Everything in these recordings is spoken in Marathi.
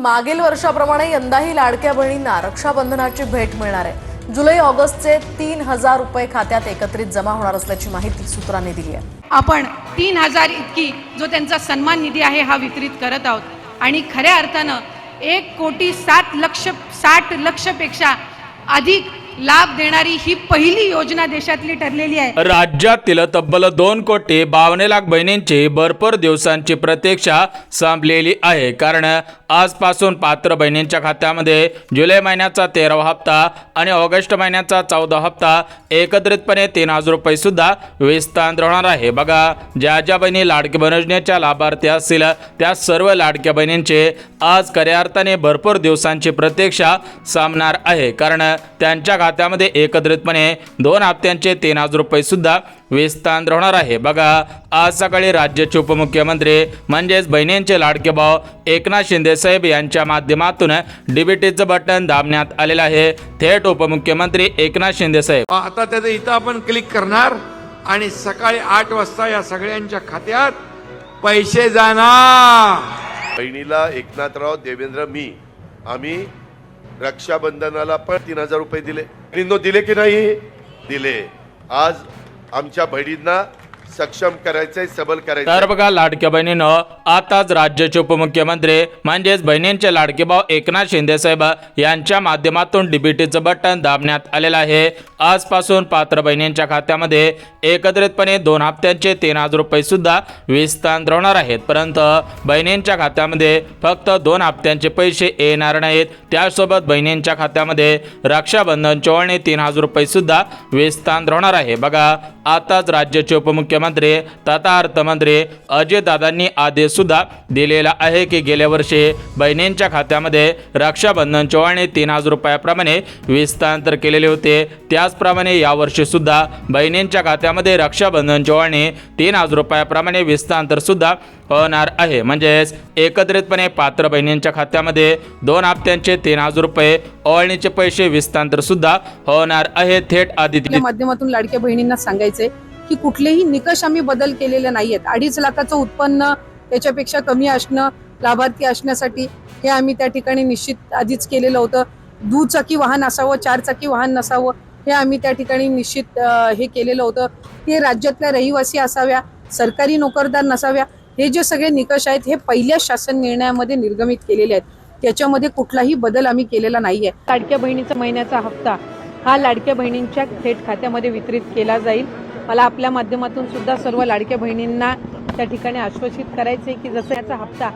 मागील वर्षाप्रमाणे यंदाही लाडक्या बहिणींना रक्षाबंधनाची भेट मिळणार आहे। जुलै ऑगस्टचे 3000 रुपये खात्यात एकत्रित जमा होणार असल्याची माहिती सूत्रांनी दिली आहे। आपण 3000 इतकी जो त्यांचा सन्मान निधी आहे हा वितरित करत आहोत आणि खऱ्या अर्थानं 1,60,00,000 पेक्षा अधिक लाभ देणारी ही पहिली योजना देशातली ठरलेली आहे। राज्यातील तब्बल 2,52,00,000 बहिणींची भरपूर दिवसांची प्रतीक्षा संपलेली आहे। कारण आजपासून पात्र बहिणींच्या खात्यामध्ये जुलै महिन्याचा 13वा हप्ता आणि ऑगस्ट महिन्याचा 14वा हप्ता एकत्रितपणे 3000 रुपये सुद्धा विस्तार होणार आहे। बघा, ज्या ज्या बहिणी लाडकी बहीण योजनेच्या लाभार्थी असतील त्या सर्व लाडक्या बहिणींचे आज खऱ्या अर्थाने भरपूर दिवसांची प्रतीक्षा संपणार आहे। कारण त्यांच्या खात्यामध्ये एकत्रितपणे 2 हप्त्यांचे 3000 रुपये सुद्धा विस्तार होणार आहे। बघा, आज सकाळी राज्याचे उपमुख्यमंत्री म्हणजेच बहिणींचे लाडके भाऊ एकनाथ शिंदे साहेब यांच्या माध्यमातून डीबीटीचं बटन दाबण्यात आलेलं आहे। थेट उपमुख्यमंत्री एकनाथ शिंदे साहेब आता त्याचं इथं आपण क्लिक करणार आणि सकाळी 8 वाजता या सगळ्यांच्या खात्यात पैसे जाणार। बहिणीला एकनाथराव देवेंद्र आम्ही रक्षाबंधनाला पण 3000 रुपये दिले। बहिणींनो दिले की नाही दिले। आज आमच्या बहिणींना सक्षम करायचंय, सबल करायचं। तर बघा, लाडक्या बहिणीनं आताच राज्याचे उपमुख्यमंत्री म्हणजेच बहिणींचे लाडके भाऊ एकनाथ शिंदे साहेब यांच्या माध्यमातून डीबीटीचं बटन दाबण्यात आलेलं आहे। आजपासून पात्र बहिणींच्या खात्यामध्ये एकत्रितपणे 2 हप्त्यांचे 3000 रुपये सुद्धा विस्तार होणार आहेत। परंतु बहिणींच्या खात्यामध्ये फक्त 2 हप्त्यांचे पैसे येणार नाहीत, त्यासोबत बहिणींच्या खात्यामध्ये रक्षाबंधनच्या ओळणी 3000 रुपये सुद्धा विस्तार होणार आहे। बघा, आताच राज्याचे उपमुख्यमंत्री तथा अर्थमंत्री अजितदादांनी आदेश सुद्धा दिलेला आहे की गेल्या वर्षी बहिणींच्या खात्यामध्ये रक्षाबंधनच्या ओळणी 3000 रुपयाप्रमाणे विस्तार केलेले होते, त्याचप्रमाणे यावर्षी सुद्धा बहिणींच्या खात्यामध्ये रक्षाबंधनच्या ओळणी 3000 रुपयाप्रमाणे विस्तार सुद्धा होणार आहे। म्हणजेच एकत्रितपणे पात्र बहिणींच्या खात्यामध्ये 2 हप्त्यांचे 3000 रुपये ओळणीचे पैसे विस्तार सुद्धा होणार आहे। थेट आदित्य माध्यमातून लाडक्या बहिणींना सांगायचंय की कुठलेही निकष आम्ही बदल केलेले नाहीयेत। 2.5 लाखाचं उत्पन्न त्याच्यापेक्षा कमी असणं लाभार्थी असण्यासाठी हे आम्ही त्या ठिकाणी निश्चित आधीच केलेलं होतं। दुचाकी वाहन असावं, 4 चाकी वाहन नसावं हे आम्ही त्या ठिकाणी निश्चित हे केलेलं होतं। ते राज्यातल्या रहिवासी असाव्या, सरकारी नोकरदार नसाव्या, हे जे सगळे निकष आहेत हे पहिल्या शासन निर्णयामध्ये निर्गमित केलेले आहेत। त्याच्यामध्ये कुठलाही बदल आम्ही केलेला नाहीये। लाडक्या बहिणीचा महिन्याचा हप्ता हा लाडक्या बहिणींच्या थेट खात्यामध्ये वितरित केला जाईल। मला आपल्या माध्यमातून सुद्धा सर्व लाडक्या बहिणींना त्या ठिकाणी आश्वासित करायचे की जसं याचा हप्ता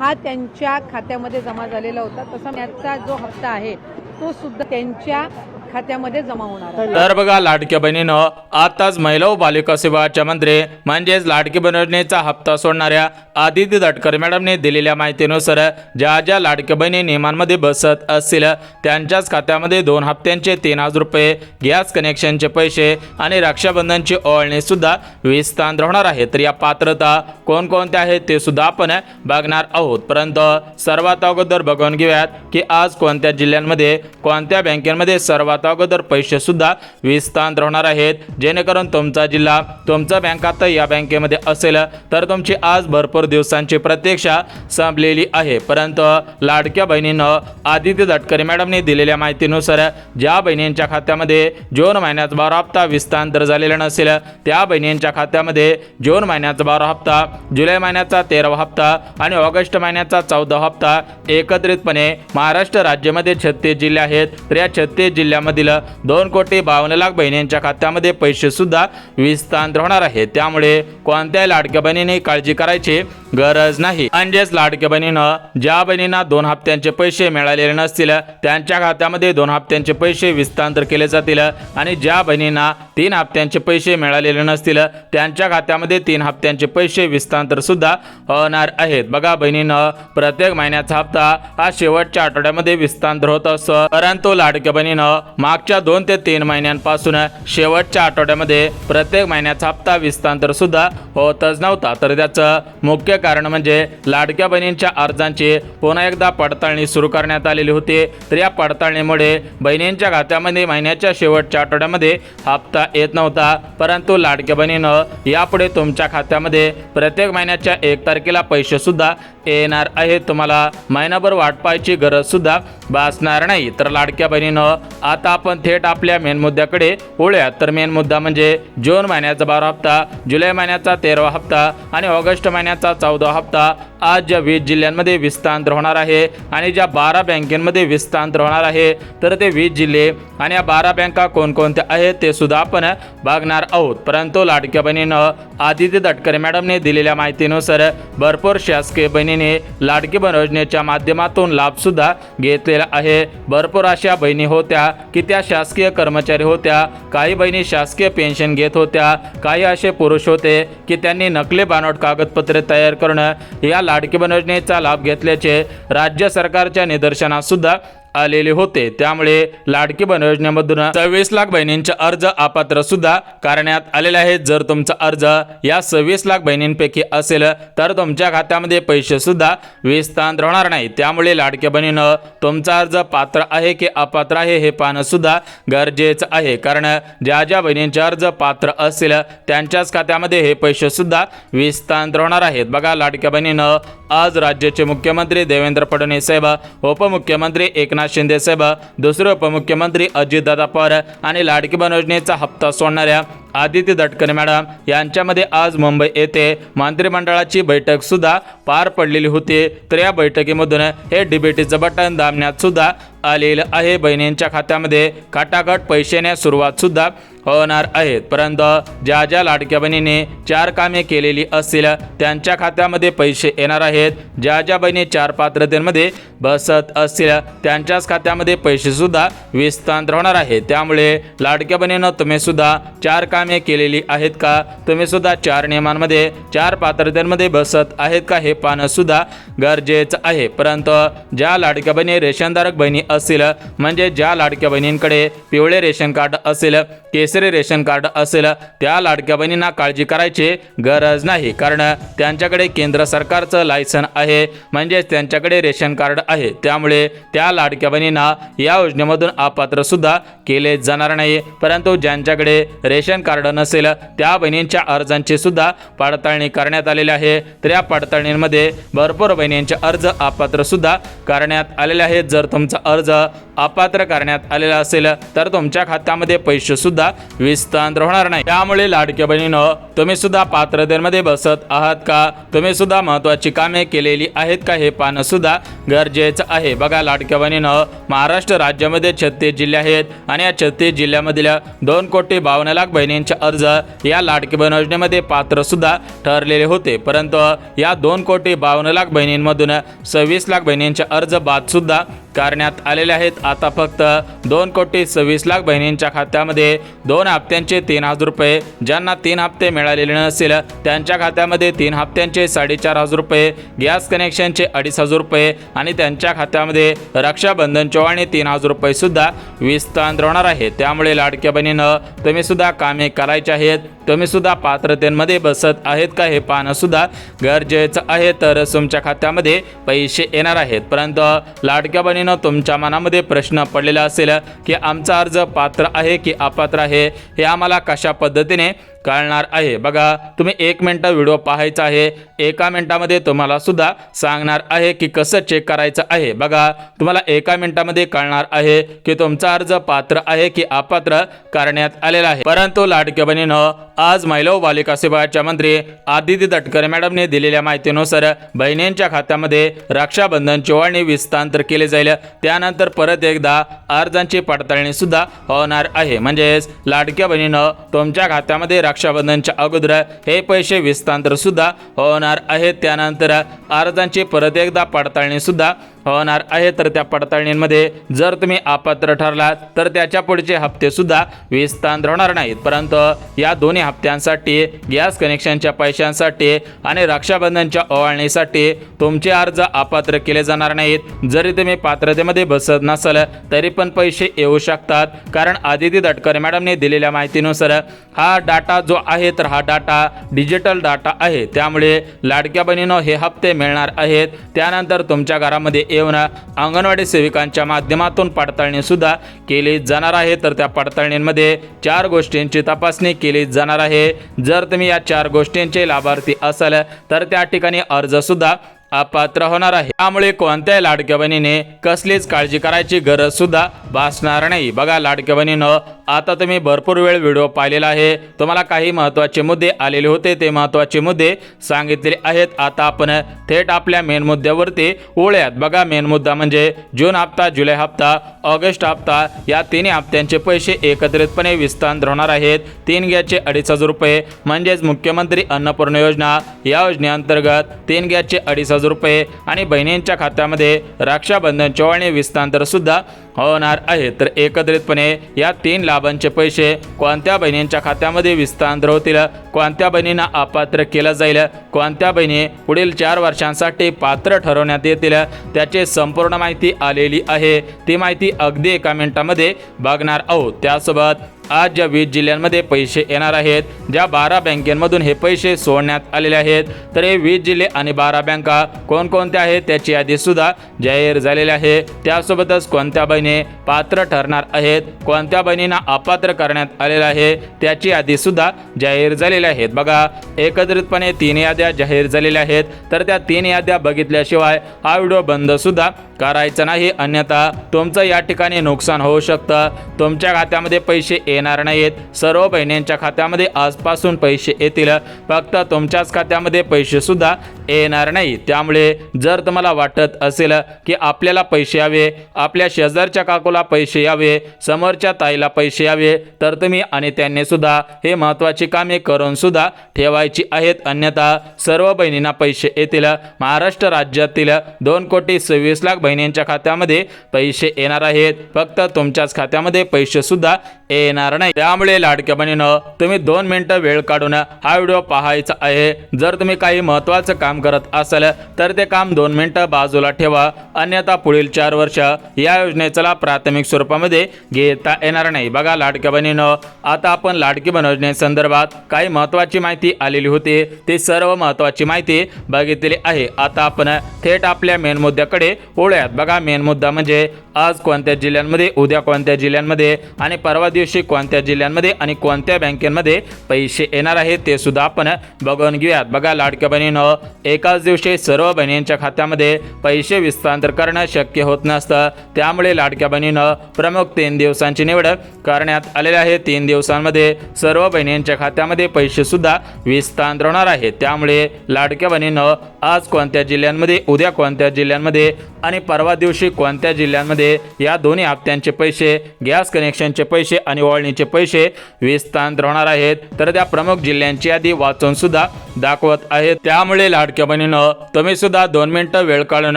हा त्यांच्या खात्यामध्ये जमा झालेला होता तसा याचा जो हप्ता आहे तो सुद्धा त्यांच्या खात्यामध्ये जमा होणार आहे। तर बघा, लाडक्या बहिणीनं आताच महिला व बालिका सेवाच्या मंत्री म्हणजेच लाडकी बहीण योजनेचा हप्ता सोडणाऱ्या आदिती तटकरे मॅडमने दिलेल्या माहितीनुसार ज्या ज्या लाडक्या बहिणी नियमांमध्ये बसत असतील त्यांच्याच खात्यामध्ये 2 हप्त्यांचे 3000 रुपये, गॅस कनेक्शनचे पैसे आणि रक्षाबंधनची ओळणी सुद्धा विस्तार होणार आहे। तर या पात्रता कोणकोणत्या आहेत ते सुद्धा आपण बघणार आहोत। परंतु सर्वात अगोदर बघून घेऊयात की आज कोणत्या जिल्ह्यांमध्ये कोणत्या बँकेमध्ये सर्वात अगोदर पैसे सुद्धा विस्तार होणार आहेत, जेणेकरून तुमचा जिल्हा तुमचा बँक खाता या बँकेमध्ये असेल तर तुमची आज भरपूर दिवसांची प्रतीक्षा संपलेली आहे। परंतु लाडक्या बहिणीनं आदित्य तटकरे मॅडमने दिलेल्या माहितीनुसार ज्या बहिणींच्या खात्यामध्ये जून महिन्याचा 12 हप्ता विस्तार झालेला नसेल त्या बहिणींच्या खात्यामध्ये जून महिन्याचा 12 हप्ता, जुलै महिन्याचा 13वा हप्ता आणि ऑगस्ट महिन्याचा 14वा हप्ता एकत्रितपणे महाराष्ट्र राज्यामध्ये 36 जिल्हे आहेत। तर या 36 जिल्ह्यामध्ये 2,52,00,000 बहिणींच्या खात्यामध्ये पैसे सुद्धा विस्तार होणार आहे। त्यामुळे कोणत्याही लाडक्या बहिणीने काळजी करायची गरज नाही। म्हणजेच लाडक्या बहिणीनं ज्या बहिणींना 2 हप्त्यांचे पैसे मिळालेले नसतील त्यांच्या खात्यामध्ये 2 हप्त्यांचे पैसे विस्तार केले जातील आणि ज्या बहिणींना 3 हप्त्यांचे पैसे मिळालेले नसतील त्यांच्या खात्यामध्ये 3 हप्त्यांचे पैसे विस्तार सुद्धा होणार आहेत। बघा, बहिणीनं प्रत्येक महिन्याचा हप्ता हा शेवटच्या आठवड्यामध्ये विस्तार होत असतो, परंतु लाडक्या बहिणीनं मागच्या 2 ते 3 महिन्यांपासून शेवटच्या आठवड्यामध्ये प्रत्येक महिन्याचा हप्ता विस्तार सुद्धा होतच नव्हता। तर त्याचं मुख्य कारण म्हणजे लाडक्या बहिणींच्या अर्जांची पुन्हा एकदा पडताळणी सुरू करण्यात आलेली होती। तर या पडताळणीमुळे बहिणींच्या खात्यामध्ये महिन्याच्या शेवटच्या आठवड्यामध्ये हप्ता येत नव्हता, परंतु लाडक्या बहिणीनं यापुढे तुमच्या खात्यामध्ये प्रत्येक महिन्याच्या 1 तारखेला पैसे सुद्धा येणार आहे। तुम्हाला महिनाभर वाट पाहायची गरज सुद्धा भासणार नाही। तर लाडक्या बहिणीनं आता आपण थेट आपल्या मेन मुद्द्याकडे वळूयात। तर मेन मुद्दा म्हणजे जून महिन्याचा 12 हप्ता, जुलै महिन्याचा 13वा हप्ता आणि ऑगस्ट महिन्याचा 14वा हप्ता आज ज्या 20 जिल्ह्यांमध्ये विस्तार होणार आहे आणि ज्या 12 बँकेमध्ये विस्तार होणार आहे, तर ते 20 जिल्हे आणि या 12 बँका कोणकोणत्या आहेत ते सुद्धा आपण बघणार आहोत। परंतु लाडक्या बहिणीनं आदिती तटकरे मॅडमने दिलेल्या माहितीनुसार भरपूर शासकीय बहिणीने लाडकी बहीण योजनेच्या माध्यमातून लाभ सुद्धा घेतलेला आहे। भरपूर अशा बहिणी होत्या की त्या शासकीय कर्मचारी होत्या, काही बहिणी शासकीय पेन्शन घेत होत्या, काही असे पुरुष होते की त्यांनी नकली बनावट कागदपत्रे तयार करून या लाडकी बहीण योजनेचा लाभ घेतल्याचे राज्य सरकारच्या निदर्शनास सुद्धा आलेले होते। त्यामुळे लाडकी बहीण योजनेमधून 26 लाख बहिणींचे अर्ज अपात्र सुद्धा करण्यात आलेले आहेत। जर तुमचा अर्ज या 26 लाख बहिणींपैकी असेल तर तुमच्या खात्यामध्ये पैसे सुद्धा विस्तार होणार नाही। त्यामुळे लाडक्या बहिणीनं तुमचा अर्ज पात्र आहे की अपात्र आहे हे पाहणं सुद्धा गरजेचं आहे, कारण ज्या ज्या बहिणींचे अर्ज पात्र असेल त्यांच्याच खात्यामध्ये हे पैसे सुद्धा विस्तार होणार आहेत। बघा, लाडक्या बहिणीनं आज राज्याचे मुख्यमंत्री देवेंद्र फडणवीस साहेब, उपमुख्यमंत्री एकनाथ शिंदे साहेब, दुसरे उपमुख्यमंत्री अजितदादा पवार आणि लाडकी बहीण योजनेचा हप्ता सोडणाऱ्या आदिती तटकरे मॅडम यांच्यामध्ये आज मुंबई येथे मंत्रिमंडळाची बैठक सुद्धा पार पडलेली होती। तर या बैठकीमधून हे डीबीटीचं बटन दाबण्यात सुद्धा आलेलं आहे। बहिणींच्या खात्यामध्ये खटाखट पैसे येण्यास सुरुवात सुद्धा होणार आहेत। परंतु ज्या ज्या लाडक्या बहिणीने 4 कामे केलेली असतील त्यांच्या खात्यामध्ये पैसे येणार आहेत। ज्या ज्या बहिणी 4 पात्रतेमध्ये बसत असतील त्यांच्याच खात्यामध्ये पैसे सुद्धा विस्तार होणार आहेत। त्यामुळे लाडक्या बहिणीनं तुम्ही सुद्धा 4 कामे केलेली आहेत का, तुम्ही सुद्धा 4 नियमांमध्ये 4 पात्रतेमध्ये बसत आहेत का हे पाहणं सुद्धा गरजेचं आहे। परंतु ज्या लाडक्या बहिणी रेशनधारक बहिणी असतील, म्हणजे ज्या लाडक्या बहिणींकडे पिवळे रेशन कार्ड असेल, केसरी रेशन कार्ड असेल, त्या लाडक्या बहिणींना काळजी करायची गरज नाही, कारण त्यांच्याकडे केंद्र सरकारचं लायसन आहे, म्हणजेच त्यांच्याकडे रेशन कार्ड आहे। त्यामुळे त्या लाडक्या बहिणींना या योजनेमधून अपात्र सुद्धा केले जाणार नाही। परंतु ज्यांच्याकडे रेशन कार्ड नसेल त्या बहिणींच्या अर्जांची सुद्धा पडताळणी करण्यात आलेली आहे। तर या पडताळणीमध्ये भरपूर बहिणींचे अर्ज अपात्र सुद्धा करण्यात आलेले आहेत। जर तुमचा अर्ज अपात्र करण्यात आलेला असेल तर तुमच्या खात्यामध्ये पैसे सुद्धा विस्तार होणार नाही। त्यामुळे लाडक्या बहिणीनं तुम्ही सुद्धा पात्रतेमध्ये बसत आहात का, तुम्ही सुद्धा महत्त्वाची कामे केलेली आहेत का हे पाहणं सुद्धा गरजेचं आहे। बघा, लाडक्या बहिणीनं महाराष्ट्र राज्यामध्ये 36 जिल्हे आहेत आणि या 36 जिल्ह्यामधील 2,52,00,000 बहिणींचे अर्ज या लाडकी बहीण योजनेमध्ये पात्र सुद्धा ठरलेले होते। परंतु या 2,52,00,000 बहिणींमधून 26 लाख बहिणींचे अर्ज बाद सुद्धा करण्यात आलेले आहेत। आता फक्त 2,26,00,000 बहिणींच्या खात्यामध्ये 2 हप्त्यांचे 3,000 रुपये, ज्यांना 3 हप्ते मिळालेले नसेल त्यांच्या खात्यामध्ये 3 हप्त्यांचे 4,500 रुपये, गॅस कनेक्शनचे 2,500 रुपये आणि त्यांच्या खात्यामध्ये रक्षाबंधनच्या ओवाळणी 3,000 रुपये सुद्धा विस्तार होणार आहे। त्यामुळे लाडक्या बहिणीनं तुम्ही सुद्धा कामे करायचे आहेत, तुम्ही सुद्धा पात्रतेमध्ये बसत आहेत का हे पाहणं सुद्धा गरजेचं आहे, तर तुमच्या खात्यामध्ये पैसे येणार आहेत। परंतु लाडक्या बहिणीनं तुमच्या मनामध्ये प्रश्न पडलेला असेल की आमचा अर्ज पात्र आहे की अपात्र आहे, हे आम्हाला कशा पद्धतीने कळणार आहे। बघा, तुम्ही 1 मिनिट व्हिडिओ पाहायचा आहे, 1 मिनिटामध्ये तुम्हाला सुद्धा सांगणार आहे की कसं चेक करायचं आहे। बघा, तुम्हाला 1 मिनिटामध्ये कळणार आहे की तुमचा अर्ज पात्र आहे की अपात्र करण्यात आलेला आहे। परंतु लाडक्या बहिणीनं आज महिला व बालिका विभागाच्या मंत्री आदिती तटकरे मॅडमने दिलेल्या माहितीनुसार बहिणींच्या खात्यामध्ये रक्षाबंधनची ओवाळणी विस्तार केले जाईल, त्यानंतर परत एकदा अर्जांची पडताळणी सुद्धा होणार आहे। म्हणजेच लाडक्या बहिणीनं तुमच्या खात्यामध्ये रक्षाबंधनच्या अगोदर हे पैसे विस्तार सुद्धा होणार आहेत, त्यानंतर अर्जांची परत एकदा पडताळणी सुद्धा होणार आहे। तर त्या पडताळणीमध्ये जर तुम्ही अपात्र ठरलात तर त्याच्या पुढचे हप्ते सुद्धा विस्तार होणार नाहीत। परंतु या दोन्ही हप्त्यांसाठी, गॅस कनेक्शनच्या पैशांसाठी आणि रक्षाबंधनच्या ओवाळणीसाठी तुमचे अर्ज अपात्र केले जाणार नाहीत। जरी तुम्ही पात्रतेमध्ये बसत नसाल तरी पण पैसे येऊ शकतात, कारण आदिती तटकरे मॅडमने दिलेल्या माहितीनुसार हा डाटा जो आहे तर हा डाटा डिजिटल डाटा आहे। त्यामुळे लाडक्या बहिणीनं हे हप्ते मिळणार आहेत, त्यानंतर तुमच्या घरामध्ये येऊन अंगणवाडी सेविकांच्या माध्यमातून पडताळणी सुद्धा केली जाणार आहे। तर त्या पडताळणीमध्ये 4 गोष्टींची तपासणी केली जाणार आहे। जर तुम्ही या 4 गोष्टींचे लाभार्थी असाल तर त्या ठिकाणी अर्ज सुद्धा अपात्र होणार आहे। त्यामुळे कोणत्याही लाडक्या बहिणीने कसलीच काळजी करायची गरज सुद्धा भासणार नाही। बघा लाडक्या बहिणीनं, आता तुम्ही भरपूर वेळ व्हिडिओ पाहिलेला आहे, तुम्हाला काही महत्त्वाचे मुद्दे आलेले होते, ते महत्त्वाचे मुद्दे सांगितलेले आहेत। आता आपण थेट आपल्या मेन मुद्द्यावरती वळूयात। बघा मेन मुद्दा म्हणजे जून हप्ता, जुलै हप्ता, ऑगस्ट हप्ता या तिन्ही हप्त्यांचे पैसे एकत्रितपणे विस्तार होणार आहेत। 3 गॅसचे 2,500 रुपये म्हणजेच मुख्यमंत्री अन्नपूर्णा योजना या योजनेअंतर्गत 3 गॅसचे 2,500 रुपये आणि बहिणींच्या खात्यामध्ये रक्षाबंधन ओवाळणी विस्तार सुद्धा होणार आहे। तर एकत्रितपणे या 3 लाभांचे पैसे कोणत्या बहिणींच्या खात्यामध्ये विस्तार होतील, कोणत्या बहिणींना अपात्र केलं जाईल, कोणत्या बहिणी पुढील 4 वर्षांसाठी पात्र ठरवण्यात येतील, त्याची संपूर्ण माहिती आलेली आहे। ती माहिती अगदी एका मिनिटामध्ये बघणार आहोत। त्यासोबत आज ज्या 20 जिल्ह्यांमध्ये पैसे येणार आहेत, ज्या 12 बँकेमधून हे पैसे सोडण्यात आलेले आहेत, तर हे 20 जिल्हे आणि 12 बँका कोणकोणत्या आहेत त्याची यादी सुद्धा जाहीर झालेली आहे। त्यासोबतच कोणत्या बहिणी पात्र ठरणार आहेत, कोणत्या बहिणींना अपात्र करण्यात आलेलं आहे त्याची यादी सुद्धा जाहीर झालेली आहेत। बघा एकत्रितपणे 3 याद्या जाहीर झालेल्या आहेत, तर त्या 3 याद्या बघितल्याशिवाय हा व्हिडिओ बंद सुद्धा करायचा नाही, अन्यथा तुमचं या ठिकाणी नुकसान होऊ शकतं। तुमच्या खात्यामध्ये पैसे येणार नाहीत, सर्व बहिणींच्या खात्यामध्ये आजपासून पैसे येतील, फक्त तुमच्याच खात्यामध्ये पैसे सुद्धा येणार नाही। त्यामुळे जर तुम्हाला वाटत असेल की आपल्याला पैसे यावे, आपल्या शेजारच्या काकूला पैसे यावे, समोरच्या ताईला पैसे यावे, तर तुम्ही आणि त्यांनी सुद्धा हे महत्त्वाची कामे करून सुद्धा ठेवायची आहेत, अन्यथा सर्व बहिणींना पैसे येतील। महाराष्ट्र राज्यातील 2,26,00,000 बहिणींच्या खात्यामध्ये पैसे येणार आहेत, फक्त तुमच्याच खात्यामध्ये पैसे सुद्धा येणार नाही। त्यामुळे लाडक्या बहिणीनं, तुम्ही 2 मिनिटं वेळ काढून हा व्हिडिओ पाहायचा आहे। जर तुम्ही काही महत्त्वाचं काम करत असाल तर ते काम 2 मिनिटं बाजूला ठेवा, अन्यथा पुढील 4 वर्ष या योजनेचा प्राथमिक स्वरूपामध्ये घेता येणार नाही। बघा लाडक्या बहिणीनं, आता आपण लाडकी बहीण योजनेसंदर्भात काही महत्त्वाची माहिती आलेली होती, ती सर्व महत्त्वाची माहिती बघितलेली आहे। आता आपण थेट आपल्या मेन मुद्द्याकडे वळूयात। बघा मेन मुद्दा म्हणजे आज कोणत्या जिल्ह्यांमध्ये, उद्या कोणत्या जिल्ह्यांमध्ये आणि परवा दिवशी कोणत्या जिल्ह्यांमध्ये आणि कोणत्या बँकेमध्ये पैसे येणार आहेत ते सुद्धा आपण बघून घेऊयात। बघा लाडक्या बहिणीनं, एकाच दिवशी सर्व बहिणींच्या खात्यामध्ये पैसे विस्तार करणं शक्य होत नसतं, त्यामुळे लाडक्या बहिणीनं प्रमुख 3 दिवसांची निवड करण्यात आलेली आहे। 3 दिवसांमध्ये सर्व बहिणींच्या खात्यामध्ये पैसे सुद्धा विस्तार होणार आहेत। त्यामुळे लाडक्या बहिणीनं, आज कोणत्या जिल्ह्यांमध्ये, उद्या कोणत्या जिल्ह्यांमध्ये आणि परवा दिवशी कोणत्या जिल्ह्यांमध्ये या दोन्ही हप्त्यांचे पैसे, गॅस कनेक्शनचे पैसे आणि ओवाळणीचे पैसे विस्तार होणार आहेत, तर त्या प्रमुख जिल्ह्यांची यादी वाचून सुद्धा दाखवत आहेत। त्यामुळे लाडक्या बहिणीनं, तुम्ही सुद्धा 2 मिनिटं वेळ काढून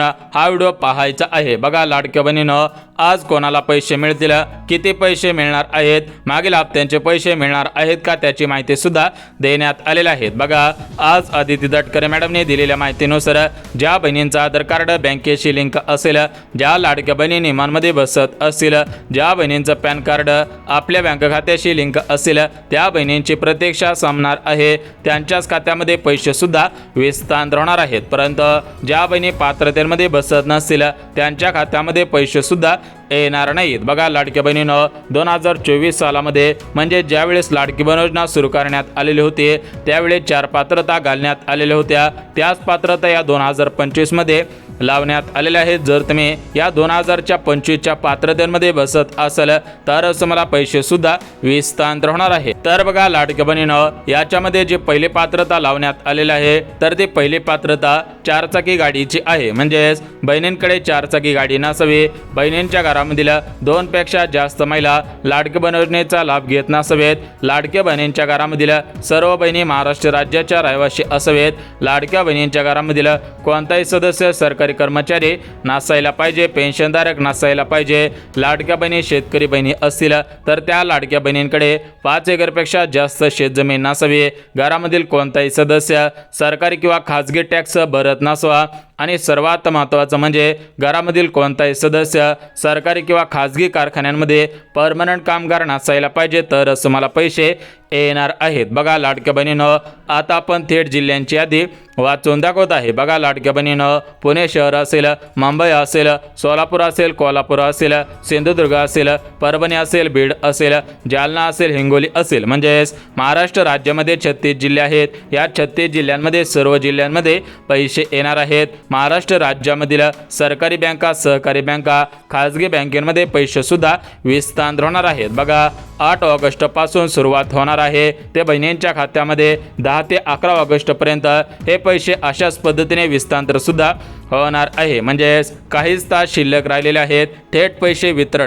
हा व्हिडिओ पाहायचा आहे। बघा लाडक्या बहिणीनं, आज कोणाला पैसे मिळतील, किती पैसे मिळणार आहेत, मागील हप्त्यांचे पैसे मिळणार आहेत का त्याची माहिती सुद्धा देण्यात आलेली आहे। बघा आज आदिती तटकरे मॅडमने दिलेल्या माहितीनुसार ज्या बहिणींचा आधार कार्ड बँकेशी लिंक असेल, ज्या लाडक्या बहिणी नियमांमध्ये बसत असतील, ज्या बहिणींचं पॅन कार्ड आपल्या बँक खात्याशी लिंक असेल, त्या बहिणींची प्रतीक्षा संपणार आहे, त्यांच्याच खात्यामध्ये पैसे सुद्धा विस्तार होणार आहेत। परंतु ज्या बहिणी पात्रतेमध्ये बसत नसतील त्यांच्या खात्यामध्ये पैसे सुद्धा येणार नाहीत। बघा लाडक्या बहिणीनं, 2024 सालामध्ये म्हणजे ज्यावेळेस लाडकी बहीण योजना सुरू करण्यात आलेली होती त्यावेळेस 4 पात्रता घालण्यात आलेल्या होत्या, त्याच पात्रता या 2025 मध्ये लावण्यात आलेल्या आहेत। जर तुम्ही या 2025च्या पात्रतेमध्ये बसत असाल तरच तुम्हाला पैसे सुद्धा विस्तार होणार आहे। तर बघा लाडक्या बहिणीनं, याच्यामध्ये जे पहिली पात्रता लावण्यात आलेली आहे तर ती पहिली पात्रता 4 चाकी गाडीची आहे, म्हणजेच बहिणींकडे 4 चाकी गाडी नसावी, बहिणींच्या घरामधील 2 पेक्षा जास्त महिला लाडकी बहीण योजनेचा लाभ घेत नसावेत, लाडक्या बहिणींच्या घरामधील सर्व बहिणी महाराष्ट्र राज्याच्या रहिवासी असावेत, लाडक्या बहिणींच्या घरामधील कोणताही सदस्य सरकारी कर्मचारी नसायला पाहिजे, पेन्शनधारक नसायला पाहिजे, लाडक्या बहिणी शेतकरी बहिणी असतील तर त्या लाडक्या बहिणींकडे 5 एकरपेक्षा जास्त शेतजमीन नसावी, घरामधील कोणताही सदस्य सरकारी किंवा खाजगी टॅक्स भरत नसावा आणि सर्वात महत्त्वाचं म्हणजे घरामधील कोणताही सदस्य सरकारी किंवा खाजगी कारखान्यांमध्ये परमनंट कामगार नसायला पाहिजे, तरच तुम्हाला पैसे येणार आहेत। बघा लाडक्या बहिणीनं, आता आपण थेट जिल्ह्यांची यादी वाचून दाखवत आहे. बघा, लाडक्या बहिणीनं पुणे शहर असेल, मुंबई असेल, सोलापूर असेल, कोल्हापूर असेल, सिंधुदुर्ग असेल, परभणी असेल, बीड असेल, जालना असेल, हिंगोली असेल, म्हणजेच महाराष्ट्र राज्यामध्ये 36 जिल्हे आहेत. या 36 जिल्ह्यांमध्ये सर्व जिल्ह्यांमध्ये पैसे येणार आहेत. महाराष्ट्र राज्यामधील सरकारी बँका, सहकारी बँका, खाजगी बँकेमध्ये पैसे सुद्धा विस्तार होणार आहेत. बघा, 8 ऑगस्ट पासून सुरुवात होणार आहे. ते बहिणींच्या खात्यामध्ये 10 ते 11 ऑगस्ट पर्यंत हे पैसे अशाच पद्धतीने विस्तार सुद्धा होणार आहे. म्हणजेच काहीच तास शिल्लक राहिलेले आहेत. थेट पैसे वितरण